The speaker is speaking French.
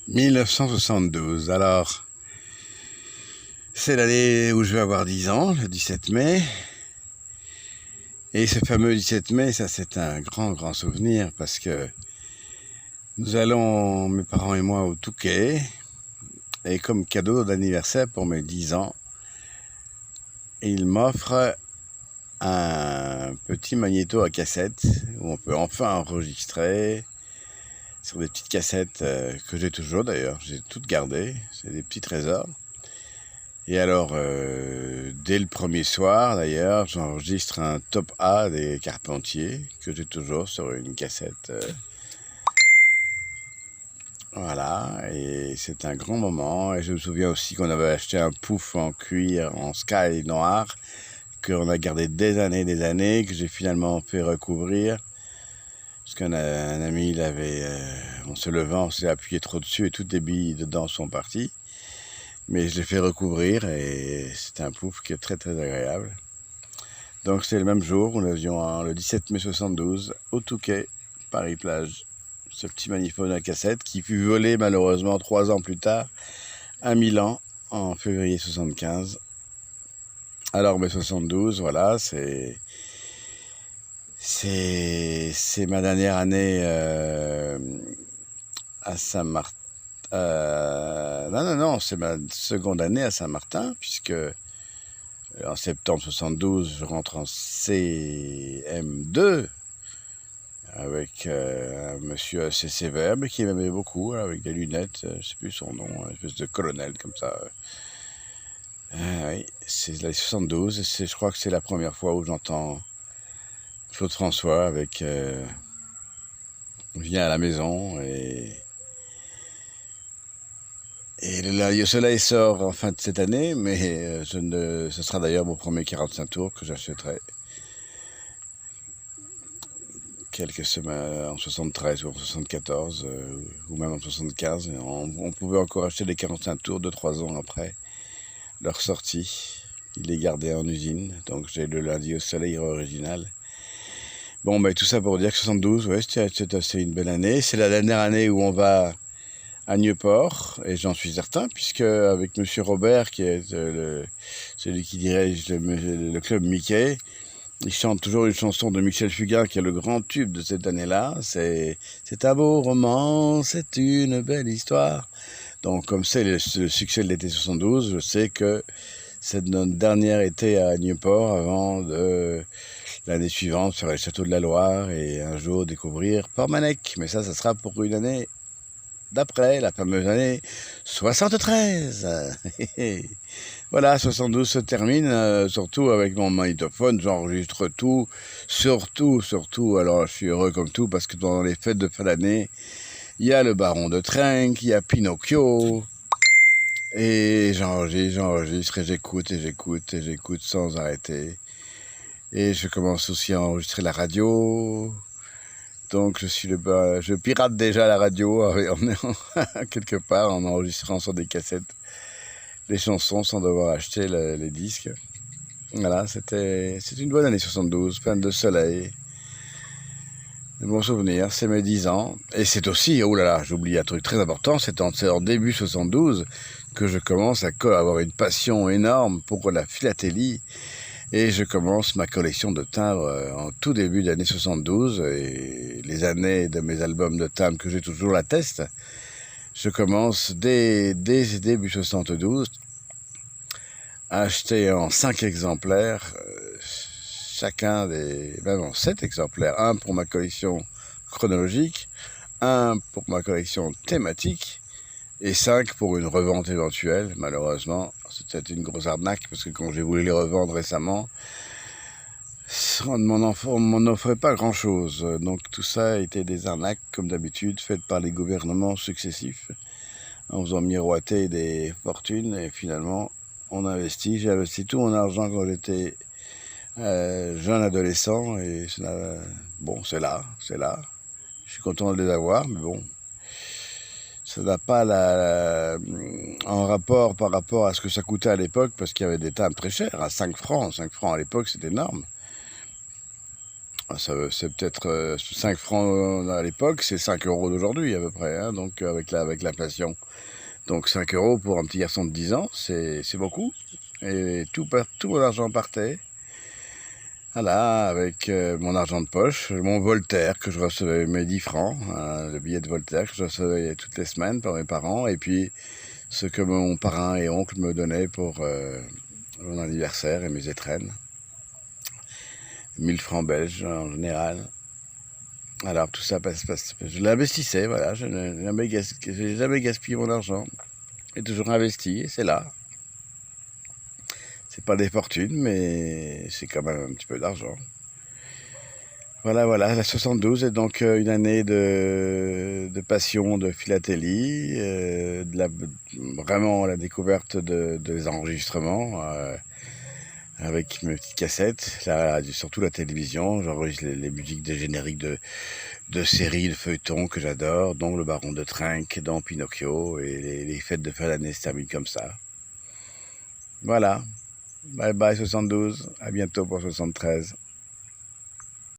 1972, alors c'est l'année où je vais avoir 10 ans, le 17 mai. Et ce fameux 17 mai, ça c'est un grand souvenir parce que nous allons, mes parents et moi, au Touquet. Et comme cadeau d'anniversaire pour mes 10 ans, ils m'offrent un petit magnéto à cassette où on peut enfin enregistrer sur des petites cassettes que j'ai toujours d'ailleurs, j'ai toutes gardées, c'est des petits trésors. Et alors, dès le premier soir d'ailleurs, j'enregistre un top A des Carpentiers que j'ai toujours sur une cassette. Voilà, et c'est un grand moment. Et je me souviens aussi qu'on avait acheté un pouf en cuir, en sky noir, qu'on a gardé des années, que j'ai finalement fait recouvrir. Parce qu'un ami, il avait, en se levant, on s'est appuyé trop dessus et toutes les billes dedans sont parties. Mais je l'ai fait recouvrir et c'était un pouf qui est très agréable. Donc c'est le même jour où nous avions le 17 mai 72 au Touquet, Paris-Plage, ce petit magnétophone à cassette qui fut volé malheureusement 3 ans plus tard à Milan en février 75. Alors mai 72, voilà, c'est ma dernière année à Saint-Martin. Non, c'est ma seconde année à Saint-Martin, puisque en septembre 72, je rentre en CM2 avec un monsieur assez sévère, mais qui m'aimait beaucoup, avec des lunettes, je ne sais plus son nom, une espèce de colonel comme ça. Oui, c'est la 72, et je crois que c'est la première fois où j'entends Claude François avec Viens à la maison, et le soleil sort en fin de cette année, mais ce sera d'ailleurs mon premier 45 tours que j'achèterai quelques semaines en 73 ou en 74, ou même en 75. On pouvait encore acheter les 45 tours 2-3 ans après leur sortie. Ils les gardaient en usine, donc j'ai le lundi au soleil original. Bon, tout ça pour dire que 72, ouais, c'était assez une belle année. C'est la dernière année où on va à Nieuport, et j'en suis certain, puisque avec Monsieur Robert, qui est celui qui dirige le club Mickey, il chante toujours une chanson de Michel Fugain, qui est le grand tube de cette année-là. C'est un beau roman, c'est une belle histoire. Donc, comme c'est le succès de l'été 72, je sais que c'est notre dernier été à Nieuport avant de l'année suivante faire les châteaux de la Loire et un jour découvrir Portmanec. Mais ça sera pour une année d'après, la fameuse année 73. Voilà, 72 se termine, surtout avec mon magnétophone, j'enregistre tout, surtout, alors je suis heureux comme tout, parce que pendant les fêtes de fin d'année, il y a le Baron de Trenck, il y a Pinocchio, et j'enregistre, et j'écoute sans arrêter. Et je commence aussi à enregistrer la radio. Donc je pirate déjà la radio quelque part en enregistrant sur des cassettes les chansons sans devoir acheter les disques. Voilà, c'est une bonne année 72, pleine de soleil, de bons souvenirs, c'est mes 10 ans. Et c'est aussi, oh là là, j'oublie un truc très important, c'est en début 72 que je commence à avoir une passion énorme pour la philatélie. Et je commence ma collection de timbres en tout début d'année 72, et les années de mes albums de timbres que j'ai toujours l'attestent. Je commence dès début 72 à acheter en 5 exemplaires, même en 7 exemplaires, un pour ma collection chronologique, un pour ma collection thématique, et 5 pour une revente éventuelle. Malheureusement, c'était une grosse arnaque, parce que quand j'ai voulu les revendre récemment, on ne m'en offrait pas grand-chose. Donc tout ça était des arnaques, comme d'habitude, faites par les gouvernements successifs, en faisant miroiter des fortunes, et finalement, j'ai investi tout mon argent quand j'étais jeune adolescent, et bon, c'est là. Je suis content de les avoir, mais bon, ça n'a pas en rapport par rapport à ce que ça coûtait à l'époque, parce qu'il y avait des timbres très chers, à 5 francs. 5 francs à l'époque, c'est énorme. C'est peut-être 5 francs à l'époque, c'est 5 euros d'aujourd'hui à peu près, hein, donc avec l'inflation. Donc 5 euros pour un petit garçon de 10 ans, c'est beaucoup. Et tout mon argent partait. Voilà, avec mon argent de poche, mon Voltaire que je recevais, mes 10 francs, hein, le billet de Voltaire que je recevais toutes les semaines par mes parents, et puis ce que mon parrain et oncle me donnaient pour mon anniversaire et mes étrennes. 1000 francs belges en général. Alors tout ça je l'investissais, voilà, je n'ai jamais gaspillé mon argent. J'ai toujours investi, et c'est là. C'est pas des fortunes, mais c'est quand même un petit peu d'argent. Voilà, la 72 est donc une année de passion de philatélie, vraiment la découverte des enregistrements avec mes petites cassettes, surtout la télévision. J'enregistre les musiques des génériques de séries, de feuilletons que j'adore, dont Le Baron de Trenck, dont Pinocchio, et les fêtes de fin d'année se terminent comme ça. Voilà, bye bye 72, à bientôt pour 73.